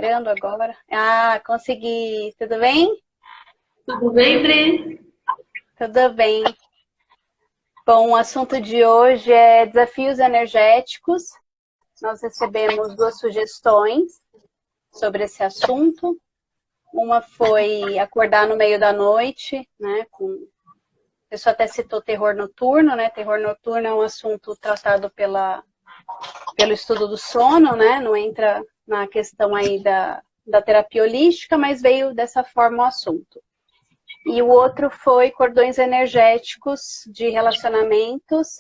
entrando agora. Ah, consegui. Tudo bem? Tudo bem, Bri? Tudo bem. Bom, o assunto de hoje é desafios energéticos. Nós recebemos duas sugestões sobre esse assunto. Uma foi acordar no meio da noite, né? A pessoa até citou terror noturno, né? Terror noturno é um assunto tratado pelo estudo do sono, né? Não entra na questão aí da terapia holística, mas veio dessa forma o assunto. E o outro foi cordões energéticos de relacionamentos.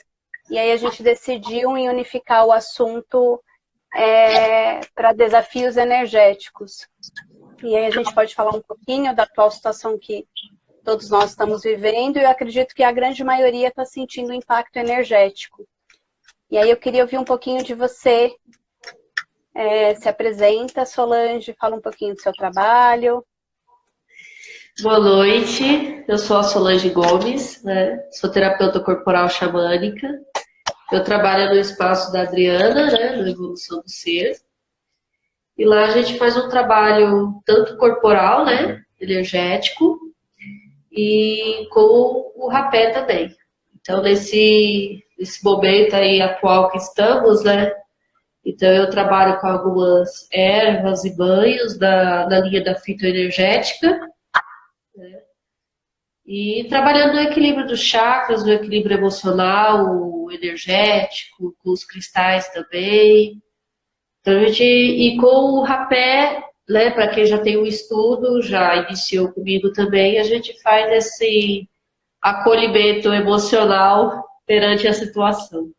E aí a gente decidiu em unificar o assunto para desafios energéticos. E aí a gente pode falar um pouquinho da atual situação que todos nós estamos vivendo, e eu acredito que a grande maioria está sentindo o impacto energético. E aí eu queria ouvir um pouquinho de você. Se apresenta, Solange, fala um pouquinho do seu trabalho. Boa noite, eu sou a Solange Gomes, né? Sou terapeuta corporal xamânica. Eu trabalho no espaço da Adriana, né? No Evolução do Ser. E lá a gente faz um trabalho tanto corporal, né? Energético, e com o rapé também. Então, nesse momento aí atual que estamos, né? Então, eu trabalho com algumas ervas e banhos da linha da fitoenergética, né? E trabalhando no equilíbrio dos chakras, no equilíbrio emocional, energético, com os cristais também. Então, e com o rapé, né, para quem já tem um estudo, já iniciou comigo também, a gente faz esse acolhimento emocional perante a situação.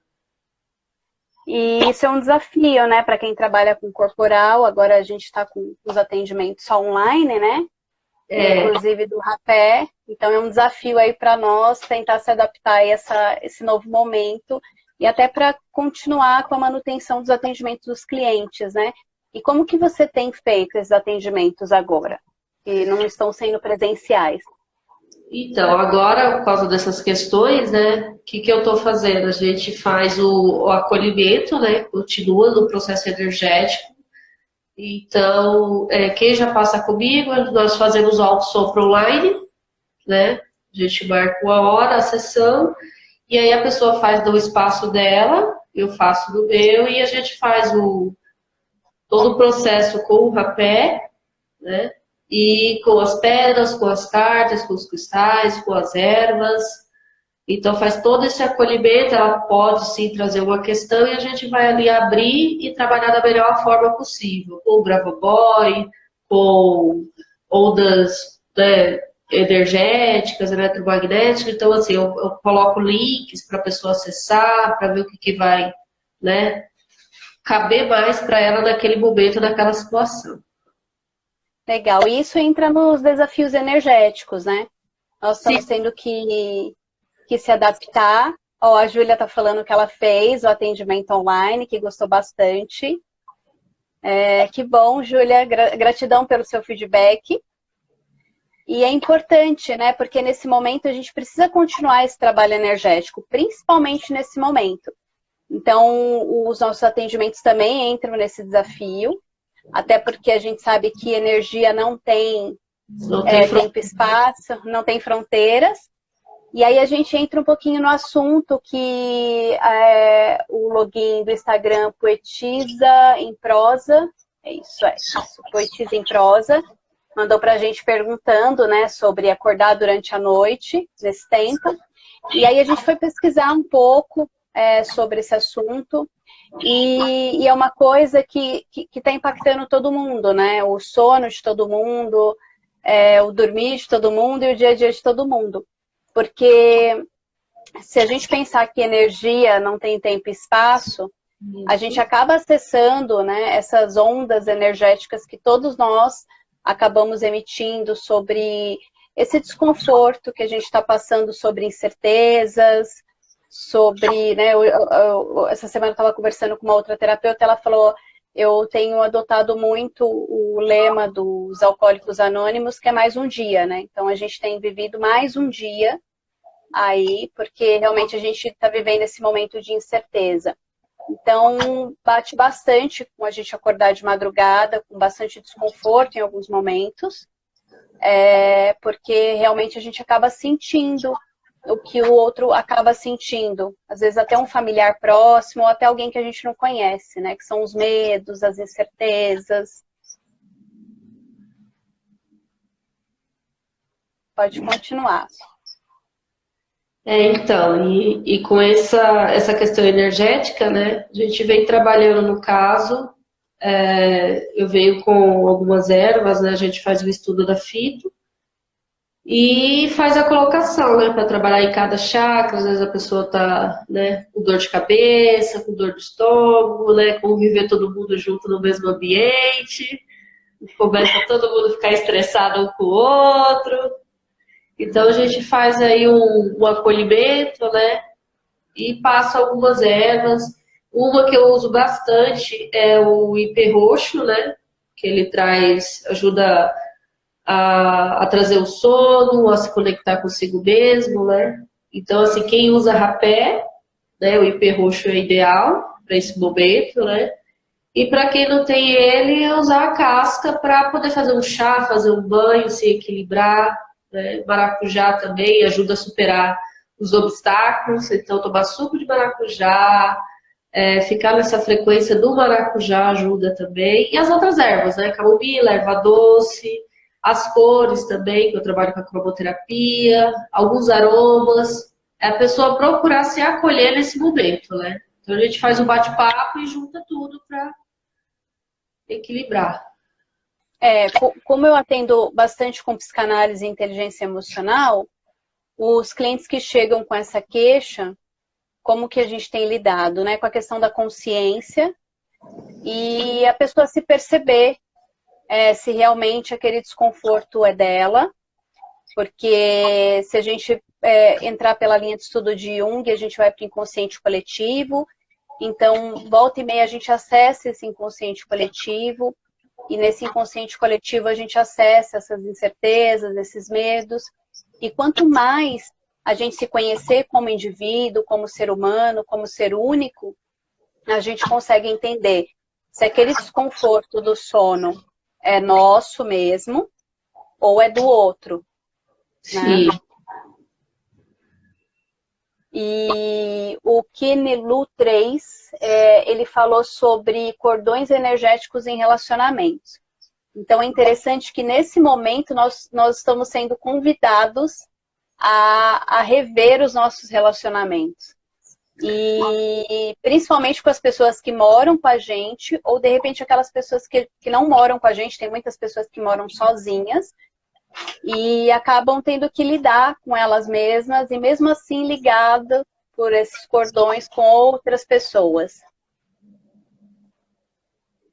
E isso é um desafio, né, para quem trabalha com corporal. Agora a gente está com os atendimentos só online, né? Inclusive do rapé. Então é um desafio aí para nós tentar se adaptar a esse novo momento e até para continuar com a manutenção dos atendimentos dos clientes, né? E como que você tem feito esses atendimentos agora, que não estão sendo presenciais? Então, agora, por causa dessas questões, né, o que eu estou fazendo? A gente faz o acolhimento, né, continua no processo energético. Então, quem já passa comigo, nós fazemos o autossopro online, né, a gente marca uma hora a sessão, e aí a pessoa faz do espaço dela, eu faço do meu, e a gente faz todo o processo com o rapé, né? E com as pedras, com as cartas, com os cristais, com as ervas. Então faz todo esse acolhimento, ela pode sim trazer uma questão e a gente vai ali abrir e trabalhar da melhor forma possível, com o Gravoboy, com ondas, né, energéticas, eletromagnéticas. Então assim, eu coloco links para a pessoa acessar, para ver o que vai, né, caber mais para ela naquele momento, naquela situação. Legal. E isso entra nos desafios energéticos, né? Nós Sim. estamos tendo que se adaptar. Ó, a Júlia está falando que ela fez o atendimento online, que gostou bastante. Que bom, Júlia. Gratidão pelo seu feedback. E é importante, né? Porque nesse momento a gente precisa continuar esse trabalho energético, principalmente nesse momento. Então, os nossos atendimentos também entram nesse desafio, até porque a gente sabe que energia não tem tempo e espaço, não tem fronteiras. E aí a gente entra um pouquinho no assunto que o login do Instagram Poetiza em Prosa, isso, Poetiza em Prosa, mandou pra gente perguntando, né, sobre acordar durante a noite, nesse tempo. E aí a gente foi pesquisar um pouco sobre esse assunto. E é uma coisa que está impactando todo mundo, né? O sono de todo mundo, o dormir de todo mundo e o dia a dia de todo mundo. Porque se a gente pensar que energia não tem tempo e espaço, a gente acaba acessando, né, essas ondas energéticas que todos nós acabamos emitindo sobre esse desconforto que a gente está passando, sobre incertezas, sobre, né, essa semana eu estava conversando com uma outra terapeuta, ela falou, eu tenho adotado muito o lema dos Alcoólicos Anônimos, que é mais um dia, né? Então a gente tem vivido mais um dia aí, porque realmente a gente está vivendo esse momento de incerteza. Então, bate bastante com a gente acordar de madrugada, com bastante desconforto em alguns momentos, porque realmente a gente acaba sentindo o que o outro acaba sentindo. Às vezes até um familiar próximo, ou até alguém que a gente não conhece, né? Que são os medos, as incertezas. Pode continuar. Então, e com essa questão energética, né, a gente vem trabalhando no caso, eu venho com algumas ervas, né, a gente faz o estudo da fito e faz a colocação, né, para trabalhar em cada chakra. Às vezes a pessoa tá, né, com dor de cabeça, com dor de estômago, né, conviver todo mundo junto no mesmo ambiente, começa todo mundo ficar estressado um com o outro. Então a gente faz aí um acolhimento, né? E passa algumas ervas. Uma que eu uso bastante é o ipê roxo, né? Que ele ajuda a trazer o sono, a se conectar consigo mesmo, né? Então, assim, quem usa rapé, né? O ipê roxo é ideal para esse momento, né? E para quem não tem ele, é usar a casca para poder fazer um chá, fazer um banho, se equilibrar. Né? Maracujá também ajuda a superar os obstáculos, então tomar suco de maracujá, ficar nessa frequência do maracujá ajuda também. E as outras ervas, né? Camomila, erva doce, as cores também, que eu trabalho com a cromoterapia, alguns aromas. É a pessoa procurar se acolher nesse momento, né? Então a gente faz um bate-papo e junta tudo para equilibrar. Como eu atendo bastante com psicanálise e inteligência emocional, os clientes que chegam com essa queixa, como que a gente tem lidado, né? Com a questão da consciência e a pessoa se perceber se realmente aquele desconforto é dela, porque se a gente entrar pela linha de estudo de Jung, a gente vai para o inconsciente coletivo, então volta e meia a gente acessa esse inconsciente coletivo, e nesse inconsciente coletivo a gente acessa essas incertezas, esses medos. E quanto mais a gente se conhecer como indivíduo, como ser humano, como ser único, a gente consegue entender se aquele desconforto do sono é nosso mesmo ou é do outro. Sim. Né? E o Kinilu 3, ele falou sobre cordões energéticos em relacionamentos. Então é interessante que nesse momento nós estamos sendo convidados a rever os nossos relacionamentos. E principalmente com as pessoas que moram com a gente, ou de repente aquelas pessoas que não moram com a gente, tem muitas pessoas que moram sozinhas, e acabam tendo que lidar com elas mesmas e mesmo assim ligada por esses cordões com outras pessoas.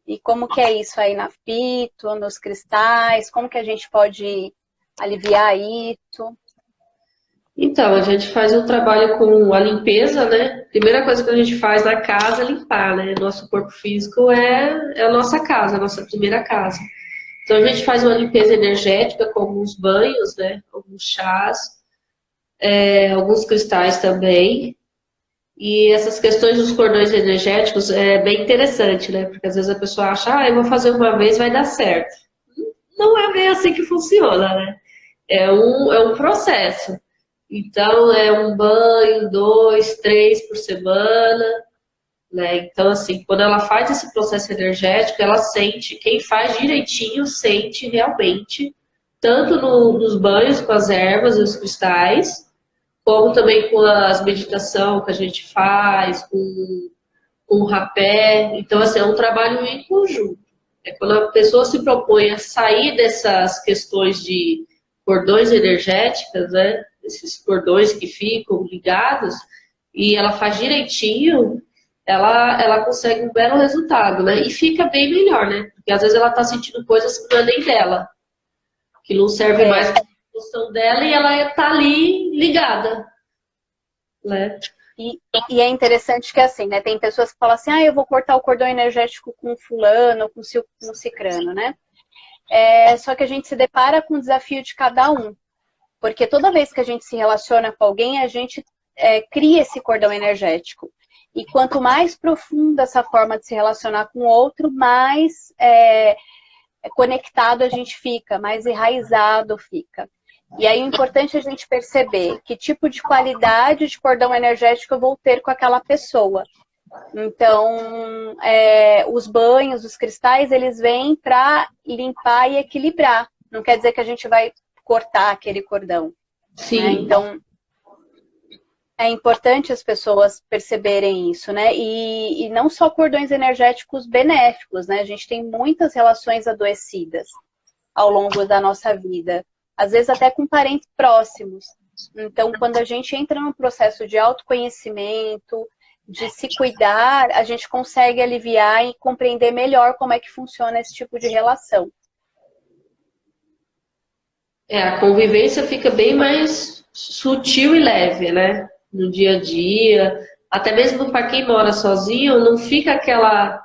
E como que é isso aí na fito, nos cristais? Como que a gente pode aliviar isso? Então, a gente faz um trabalho com a limpeza, né? Primeira coisa que a gente faz na casa é limpar, né? Nosso corpo físico é a nossa casa, a nossa primeira casa. Então a gente faz uma limpeza energética com alguns banhos, né? Alguns chás, alguns cristais também. E essas questões dos cordões energéticos é bem interessante, né? Porque às vezes a pessoa acha, eu vou fazer uma vez, vai dar certo. Não é bem assim que funciona, né? É um processo. Então é um banho, 2, 3 por semana. Né? Então, assim, quando ela faz esse processo energético, ela sente, quem faz direitinho sente realmente, tanto nos banhos com as ervas e os cristais, como também com as meditações que a gente faz, com o rapé. Então, assim, é um trabalho em conjunto. É quando a pessoa se propõe a sair dessas questões de cordões energéticas, né? Esses cordões que ficam ligados, e ela faz direitinho, ela consegue um belo resultado, né? E fica bem melhor, né? Porque às vezes ela tá sentindo coisas que não é nem dela, que não serve mais para a função dela e ela tá ali ligada, né? E é interessante que assim, né? Tem pessoas que falam assim, eu vou cortar o cordão energético com fulano, com cicrano, né? Só que a gente se depara com o desafio de cada um. Porque toda vez que a gente se relaciona com alguém, a gente cria esse cordão energético. E quanto mais profunda essa forma de se relacionar com o outro, mais conectado a gente fica, mais enraizado fica. E aí o importante é a gente perceber que tipo de qualidade de cordão energético eu vou ter com aquela pessoa. Então, os banhos, os cristais, eles vêm para limpar e equilibrar. Não quer dizer que a gente vai cortar aquele cordão. Sim. Né? Então, é importante as pessoas perceberem isso, né? E não só cordões energéticos benéficos, né? A gente tem muitas relações adoecidas ao longo da nossa vida. Às vezes até com parentes próximos. Então, quando a gente entra num processo de autoconhecimento, de se cuidar, a gente consegue aliviar e compreender melhor como é que funciona esse tipo de relação. A convivência fica bem mais sutil e leve, né? No dia a dia. Até mesmo para quem mora sozinho, não fica aquela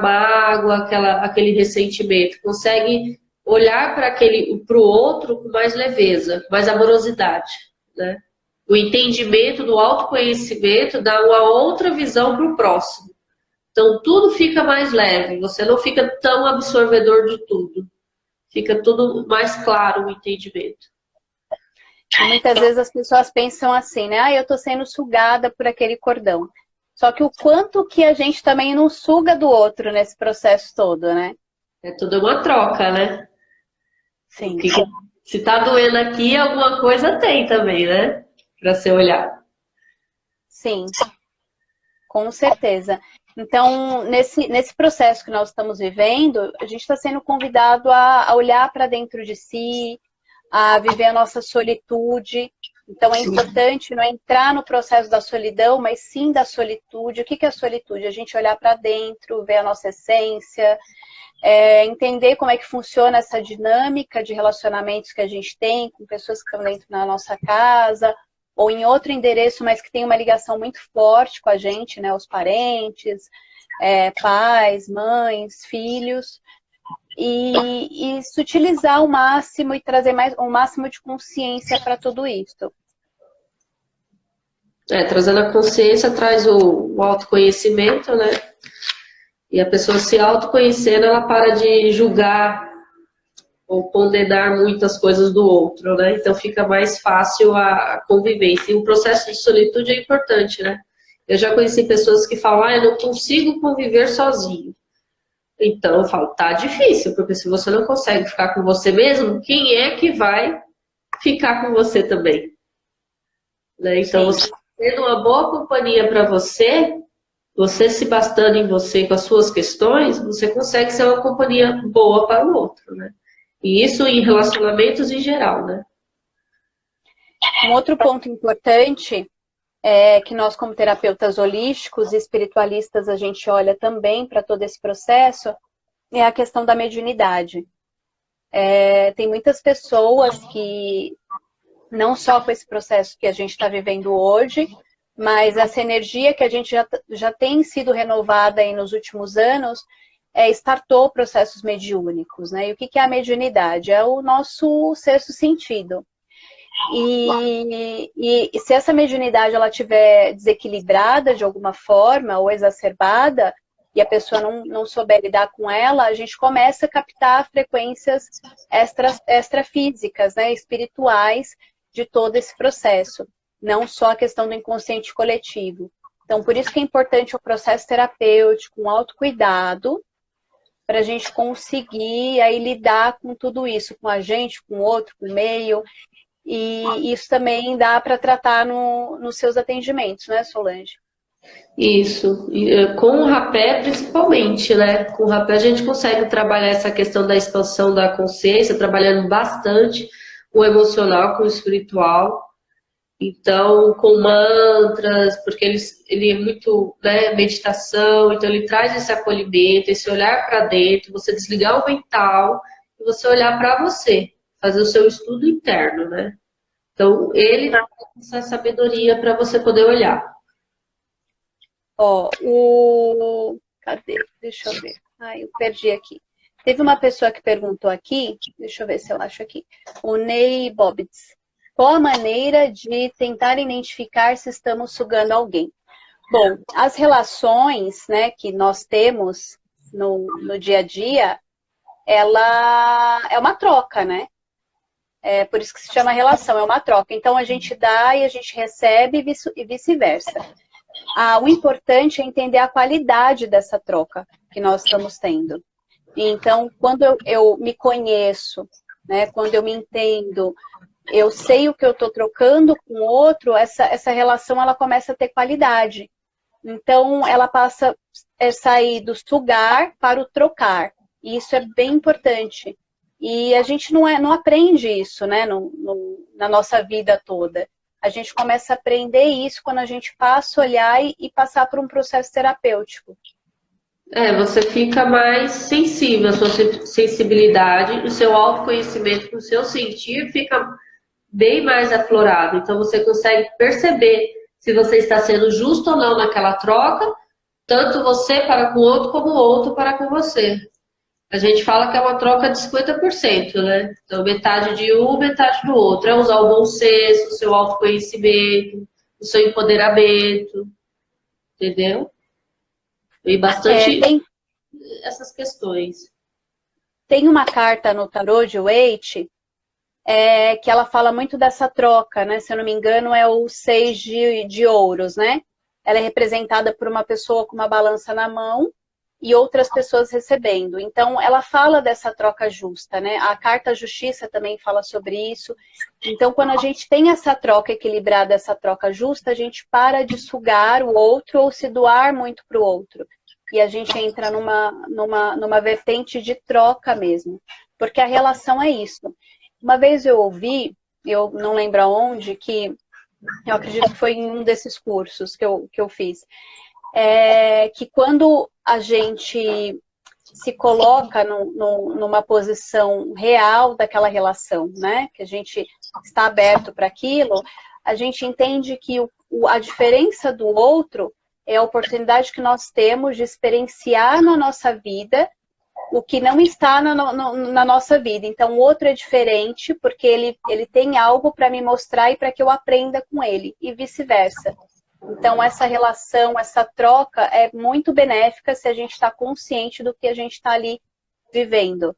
mágoa, aquele ressentimento. Consegue olhar para o outro com mais leveza, com mais amorosidade, né? O entendimento do autoconhecimento dá uma outra visão para o próximo. Então, tudo fica mais leve. Você não fica tão absorvedor de tudo. Fica tudo mais claro o entendimento. Muitas vezes as pessoas pensam assim, né? Eu tô sendo sugada por aquele cordão. Só que o quanto que a gente também não suga do outro nesse processo todo, né? É tudo uma troca, né? Sim. Se tá doendo aqui, alguma coisa tem também, né? Para ser olhado. Sim, com certeza. Então, nesse processo que nós estamos vivendo, a gente está sendo convidado a olhar para dentro de si, a viver a nossa solitude. Então, é importante não entrar no processo da solidão, mas sim da solitude. O que é a solitude? A gente olhar para dentro, ver a nossa essência, entender como é que funciona essa dinâmica de relacionamentos que a gente tem com pessoas que estão dentro da nossa casa, ou em outro endereço, mas que tem uma ligação muito forte com a gente, né? Os parentes, pais, mães, filhos. E se utilizar ao máximo e trazer o máximo de consciência para tudo isso. Trazendo a consciência, traz o autoconhecimento, né? E a pessoa se autoconhecendo, ela para de julgar ou condenar muitas coisas do outro, né? Então fica mais fácil a convivência. E o processo de solitude é importante, né? Eu já conheci pessoas que falam, eu não consigo conviver sozinho. Então eu falo, tá difícil, porque se você não consegue ficar com você mesmo, quem é que vai ficar com você também? Né? Então, você tendo uma boa companhia para você, você se bastando em você com as suas questões, você consegue ser uma companhia boa para o outro, né? E isso em relacionamentos em geral, né? Um outro ponto importante é que nós, como terapeutas holísticos e espiritualistas, a gente olha também para todo esse processo, é a questão da mediunidade. Tem muitas pessoas que, não só com esse processo que a gente está vivendo hoje, mas essa energia que a gente já tem sido renovada aí nos últimos anos, startou processos mediúnicos, né? E o que é a mediunidade? É o nosso sexto sentido. E se essa mediunidade ela estiver desequilibrada de alguma forma ou exacerbada, e a pessoa não souber lidar com ela, a gente começa a captar frequências extrafísicas, né, espirituais de todo esse processo. Não só a questão do inconsciente coletivo. Então, por isso que é importante o processo terapêutico, um autocuidado, para a gente conseguir aí lidar com tudo isso, com a gente, com o outro, com o meio. E isso também dá para tratar nos seus atendimentos, né, Solange? Isso. Com o rapé, principalmente, né? Com o rapé a gente consegue trabalhar essa questão da expansão da consciência, trabalhando bastante o emocional com o espiritual. Então, com mantras, porque ele é muito, né, meditação, então ele traz esse acolhimento, esse olhar para dentro, você desligar o mental e você olhar para você, fazer o seu estudo interno, né? Então, ele dá essa sabedoria para você poder olhar. Cadê? Deixa eu ver. Eu perdi aqui. Teve uma pessoa que perguntou aqui, deixa eu ver se eu acho aqui. O Ney Bobbits. Qual a maneira de tentar identificar se estamos sugando alguém? Bom, as relações, né, que nós temos no dia a dia, ela é uma troca, né? É por isso que se chama relação, é uma troca. Então a gente dá e a gente recebe e vice-versa. O importante é entender a qualidade dessa troca que nós estamos tendo. Então, quando eu me conheço, né, quando eu me entendo, eu sei o que eu estou trocando com o outro, essa relação ela começa a ter qualidade. Então, ela passa a sair do sugar para o trocar. E isso é bem importante. E a gente não aprende isso, né, na nossa vida toda. A gente começa a aprender isso quando a gente passa a olhar e passar por um processo terapêutico. Você fica mais sensível, a sua sensibilidade, o seu autoconhecimento, o seu sentir fica bem mais aflorado. Então você consegue perceber se você está sendo justo ou não naquela troca, tanto você para com o outro, como o outro para com você. A gente fala que é uma troca de 50%, né? Então metade de um, metade do outro. É usar o bom senso, o seu autoconhecimento, o seu empoderamento, entendeu? E bastante essas questões. Tem uma carta no tarô de Waite que ela fala muito dessa troca, né? Se eu não me engano, é o 6 de ouros, né? Ela é representada por uma pessoa com uma balança na mão e outras pessoas recebendo. Então, ela fala dessa troca justa, né? A carta Justiça também fala sobre isso. Então, quando a gente tem essa troca equilibrada, essa troca justa, a gente para de sugar o outro ou se doar muito para o outro. E a gente entra numa vertente de troca mesmo. Porque a relação é isso. Uma vez eu ouvi, eu não lembro aonde, que eu acredito que foi em um desses cursos que eu fiz, que quando a gente se coloca numa posição real daquela relação, né? Que a gente está aberto para aquilo, a gente entende que a diferença do outro é a oportunidade que nós temos de experienciar na nossa vida o que não está na nossa vida. Então, o outro é diferente porque ele tem algo para me mostrar e para que eu aprenda com ele, e vice-versa. Então, essa relação, essa troca é muito benéfica se a gente está consciente do que a gente está ali vivendo.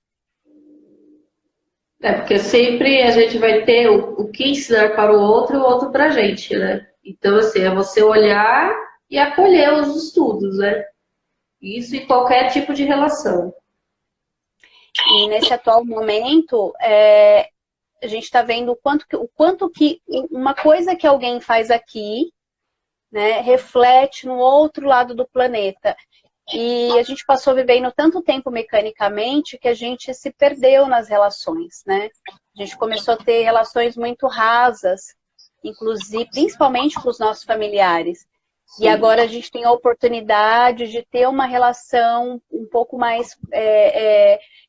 Porque sempre a gente vai ter o que ensinar para o outro para a gente, né? Então, assim, é você olhar e acolher os estudos, né? Isso em qualquer tipo de relação. E nesse atual momento, a gente está vendo o quanto que uma coisa que alguém faz aqui, né, reflete no outro lado do planeta. E a gente passou vivendo tanto tempo mecanicamente que a gente se perdeu nas relações, né? A gente começou a ter relações muito rasas, inclusive, principalmente com os nossos familiares. Sim. E agora a gente tem a oportunidade de ter uma relação um pouco mais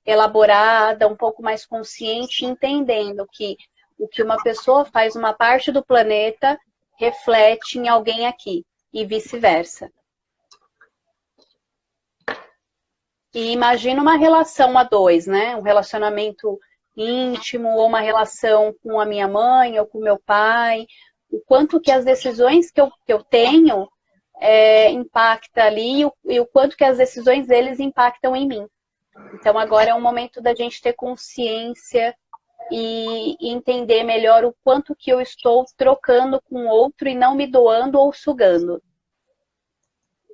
elaborada, um pouco mais consciente, entendendo que o que uma pessoa faz uma parte do planeta reflete em alguém aqui, e vice-versa. E imagina uma relação a dois, né? Um relacionamento íntimo, ou uma relação com a minha mãe, ou com o meu pai. O quanto que as decisões que eu tenho impacta ali, e o quanto que as decisões deles impactam em mim. Então agora é um momento da gente ter consciência e entender melhor o quanto que eu estou trocando com o outro e não me doando ou sugando.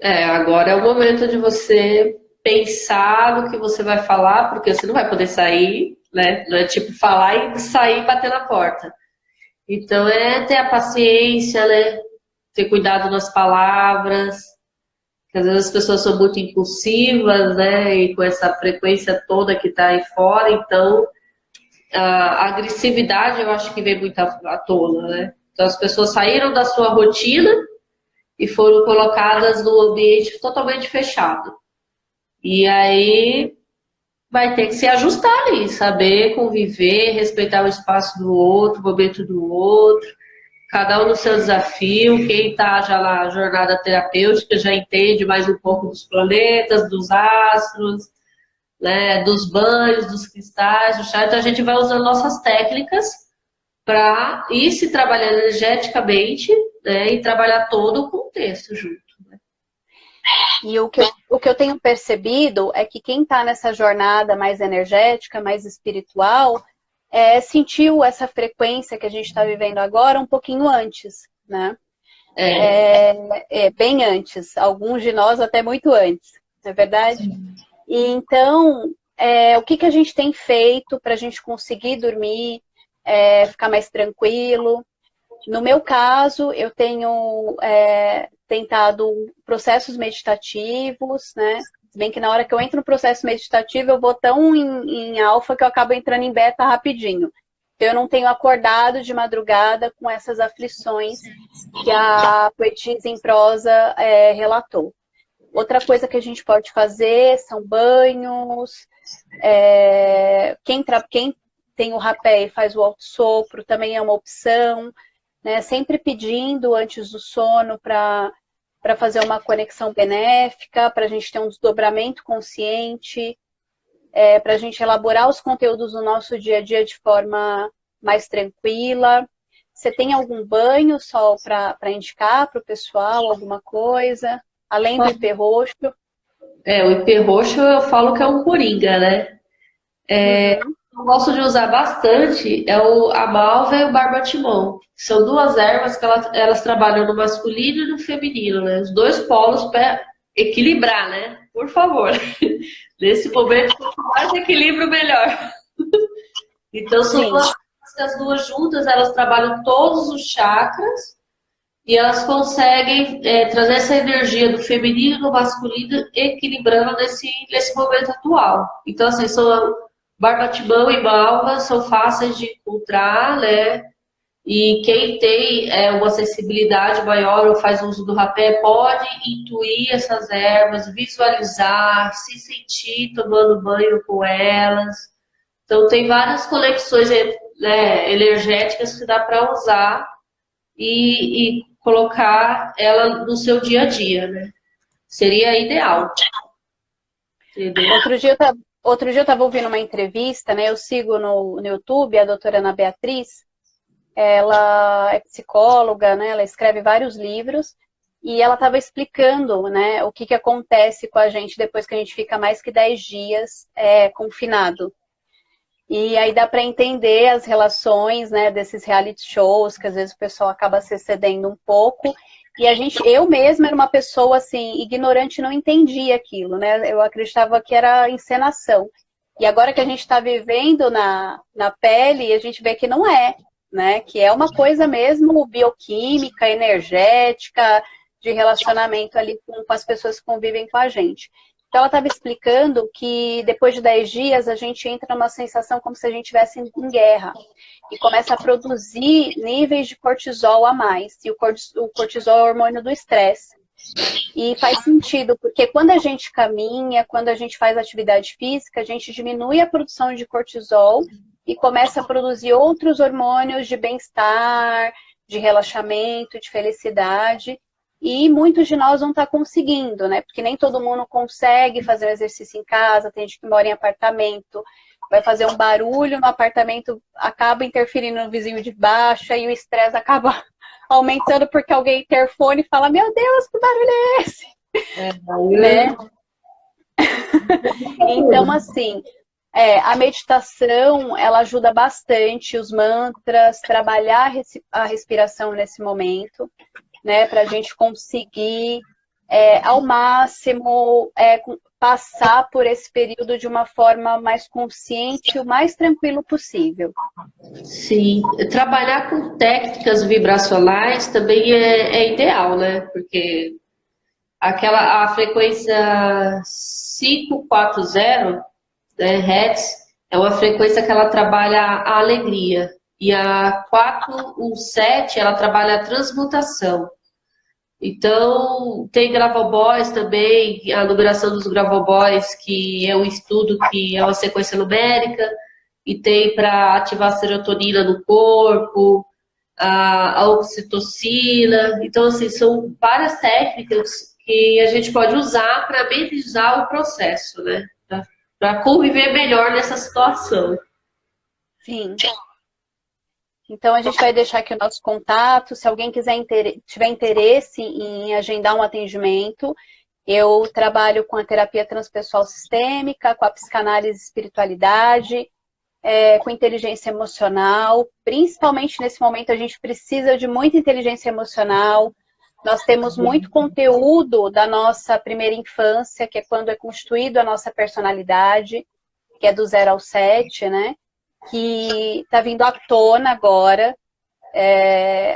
Agora é o momento de você pensar no que você vai falar, porque você não vai poder sair, né? Não é tipo falar e sair e bater na porta. Então ter a paciência, né? Ter cuidado nas palavras, que às vezes as pessoas são muito impulsivas, né? E com essa frequência toda que está aí fora, então a agressividade eu acho que vem muito à tona, né? Então as pessoas saíram da sua rotina e foram colocadas num ambiente totalmente fechado. E aí vai ter que se ajustar ali, saber conviver, respeitar o espaço do outro, o momento do outro, cada um no seu desafio. Quem está já na jornada terapêutica já entende mais um pouco dos planetas, dos astros, né, dos banhos, dos cristais, do chá. Então a gente vai usando nossas técnicas para ir se trabalhando energeticamente, né, e trabalhar todo o contexto junto. E o que eu tenho percebido é que quem está nessa jornada mais energética, mais espiritual, sentiu essa frequência que a gente está vivendo agora um pouquinho antes, né? Bem antes, alguns de nós até muito antes, não é verdade? E então, o que a gente tem feito para a gente conseguir dormir, ficar mais tranquilo? No meu caso, eu tenho tentado processos meditativos, né? Se bem que na hora que eu entro no processo meditativo, eu vou tão em alfa que eu acabo entrando em beta rapidinho. Então, eu não tenho acordado de madrugada com essas aflições que a Poetisa em Prosa relatou. Outra coisa que a gente pode fazer são banhos. Quem tem o rapé e faz o autossopro também é uma opção, né? Sempre pedindo antes do sono para fazer uma conexão benéfica, para a gente ter um desdobramento consciente, para a gente elaborar os conteúdos do nosso dia a dia de forma mais tranquila. Você tem algum banho só para indicar para o pessoal, alguma coisa? Além do ipê roxo. O ipê roxo eu falo que é um coringa, né? Eu gosto de usar bastante a malva e o barbatimão. São duas ervas que elas trabalham no masculino e no feminino, né? Os dois polos para equilibrar, né? Por favor. Nesse momento, quanto mais equilíbrio, melhor. Então, as duas juntas, elas trabalham todos os chakras e elas conseguem trazer essa energia do feminino e do masculino equilibrando nesse momento atual. Então, assim, barbatimão e malva são fáceis de encontrar, né? E quem tem uma sensibilidade maior ou faz uso do rapé pode intuir essas ervas, visualizar, se sentir tomando banho com elas. Então, tem várias conexões energéticas que dá para usar e colocar ela no seu dia a dia, né? Seria ideal. Entendeu? Outro dia eu estava ouvindo uma entrevista, né? Eu sigo no YouTube a doutora Ana Beatriz. Ela é psicóloga, né? Ela escreve vários livros. E ela estava explicando, né, o que acontece com a gente depois que a gente fica mais que 10 dias confinado. E aí dá para entender as relações, né, desses reality shows, que às vezes o pessoal acaba se excedendo um pouco. E eu mesma era uma pessoa, assim, ignorante, não entendia aquilo, né? Eu acreditava que era encenação. E agora que a gente está vivendo na pele, a gente vê que não é, né? Que é uma coisa mesmo bioquímica, energética, de relacionamento ali com as pessoas que convivem com a gente. Então, ela estava explicando que depois de 10 dias, a gente entra numa sensação como se a gente estivesse em guerra. E começa a produzir níveis de cortisol a mais. E o cortisol é o hormônio do estresse. E faz sentido, porque quando a gente caminha, quando a gente faz atividade física, a gente diminui a produção de cortisol e começa a produzir outros hormônios de bem-estar, de relaxamento, de felicidade. E muitos de nós não estão conseguindo, né? Porque nem todo mundo consegue fazer o exercício em casa, tem gente que mora em apartamento, vai fazer um barulho no apartamento, acaba interferindo no vizinho de baixo, e o estresse acaba aumentando porque alguém interfone e fala, meu Deus, que barulho é esse? Né? Então, assim, a meditação, ela ajuda bastante, os mantras, trabalhar a respiração nesse momento, né, para a gente conseguir, ao máximo, passar por esse período de uma forma mais consciente, o mais tranquilo possível. Sim, trabalhar com técnicas vibracionais também é ideal, né? Porque a frequência 540, né, Hertz, é uma frequência que ela trabalha a alegria. E a 417, ela trabalha a transmutação. Então, tem Gravoboys também, a numeração dos Gravoboys, que é um estudo que é uma sequência numérica, e tem para ativar a serotonina no corpo, a oxitocina. Então, assim, são várias técnicas que a gente pode usar para amenizar o processo, né? Para conviver melhor nessa situação. Sim. Então, a gente vai deixar aqui o nosso contato. Se alguém tiver interesse em agendar um atendimento, Eu trabalho com a terapia transpessoal sistêmica, com a psicanálise e espiritualidade, com inteligência emocional. Principalmente nesse momento a gente precisa de muita inteligência emocional. Nós temos muito conteúdo da nossa primeira infância, que é quando é constituído a nossa personalidade, que é do 0 ao 7, né? Que está vindo à tona agora.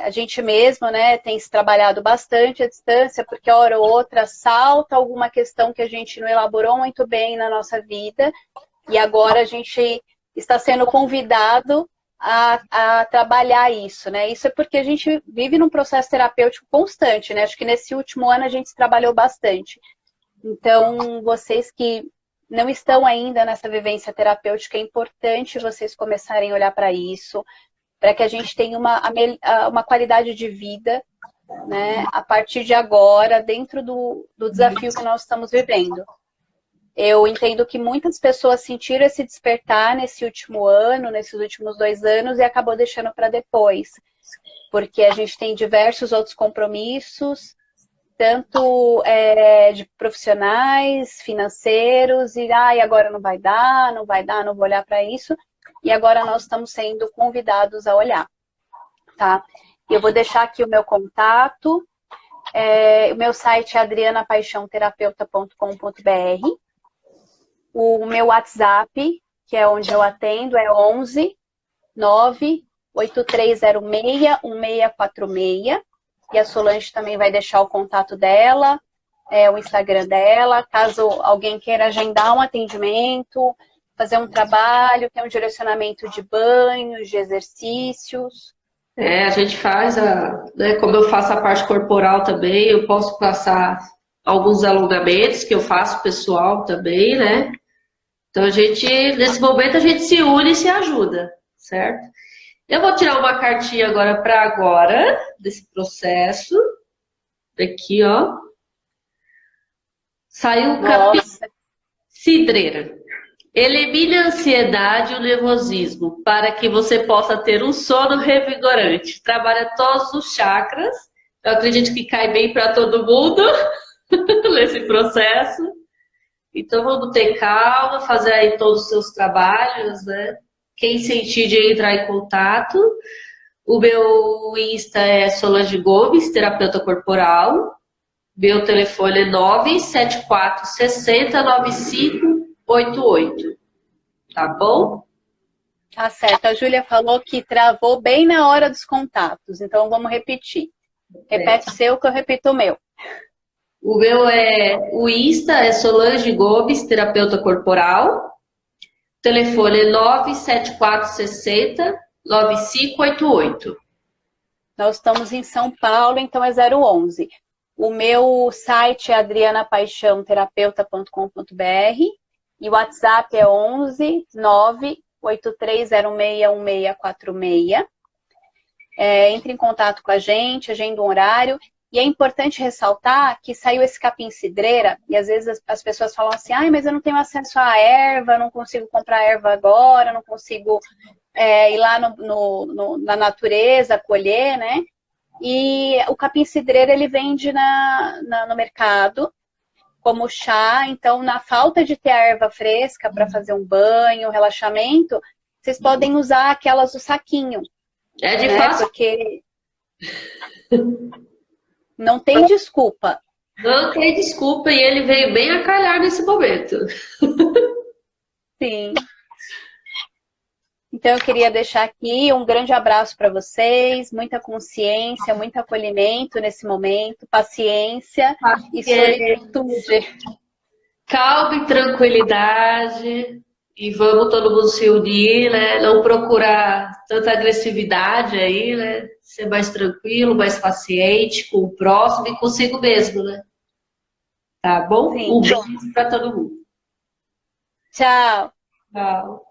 A gente mesmo, né, tem se trabalhado bastante à distância, porque hora ou outra salta alguma questão que a gente não elaborou muito bem na nossa vida, e agora a gente está sendo convidado a trabalhar isso, né? Isso é porque a gente vive num processo terapêutico constante, né? Acho que nesse último ano a gente trabalhou bastante. Então, vocês que não estão ainda nessa vivência terapêutica, é importante vocês começarem a olhar para isso, para que a gente tenha uma qualidade de vida, né, a partir de agora, dentro do desafio que nós estamos vivendo. Eu entendo que muitas pessoas sentiram esse despertar nesse último ano, nesses últimos 2 anos, e acabou deixando para depois, porque a gente tem diversos outros compromissos, tanto de profissionais, financeiros, e agora não vai dar, não vou olhar para isso. E agora nós estamos sendo convidados a olhar, tá? Eu vou deixar aqui o meu contato. O meu site é adrianapaixãoterapeuta.com.br. O meu WhatsApp, que é onde eu atendo, é 11 98306 1646. E a Solange também vai deixar o contato dela, o Instagram dela, caso alguém queira agendar um atendimento, fazer um trabalho, ter um direcionamento de banhos, de exercícios. A gente faz, né, como eu faço a parte corporal também, eu posso passar alguns alongamentos que eu faço pessoal também, né? Então nesse momento a gente se une e se ajuda, certo? Eu vou tirar uma cartinha agora para agora, desse processo. Aqui, ó. Saiu o Cidreira. Elimine a ansiedade e o nervosismo para que você possa ter um sono revigorante. Trabalha todos os chakras. Eu acredito que cai bem para todo mundo nesse processo. Então vamos ter calma, fazer aí todos os seus trabalhos, né? Quem sentir de entrar em contato. O meu Insta é Solange Gomes, terapeuta corporal. Meu telefone é 974 60 9588. Tá bom? Tá certo. A Júlia falou que travou bem na hora dos contatos. Então vamos repetir. Repete o seu que eu repito o meu. O Insta é Solange Gomes, terapeuta corporal. O telefone é 974 60 9588. Nós estamos em São Paulo, então é 011. O meu site é adrianapaixãoterapeuta.com.br e o WhatsApp é 11 98306 1646. Entre em contato com a gente, agenda um horário. E é importante ressaltar que saiu esse capim-cidreira, e às vezes as pessoas falam assim, mas eu não tenho acesso à erva, não consigo comprar erva agora, não consigo ir lá na natureza, colher, né? E o capim-cidreira, ele vende no mercado como chá, então na falta de ter a erva fresca para fazer um banho, um relaxamento, vocês podem usar aquelas do saquinho. É de fácil. Porque não tem desculpa. Não tem desculpa e ele veio bem a calhar nesse momento. Sim. Então eu queria deixar aqui um grande abraço para vocês, muita consciência, muito acolhimento nesse momento, paciência e solitude. Calma e tranquilidade. E vamos todo mundo se unir, né? Não procurar tanta agressividade aí, né? Ser mais tranquilo, mais paciente com o próximo e consigo mesmo, né? Tá bom? Sim. Um beijo para todo mundo. Tchau. Tchau.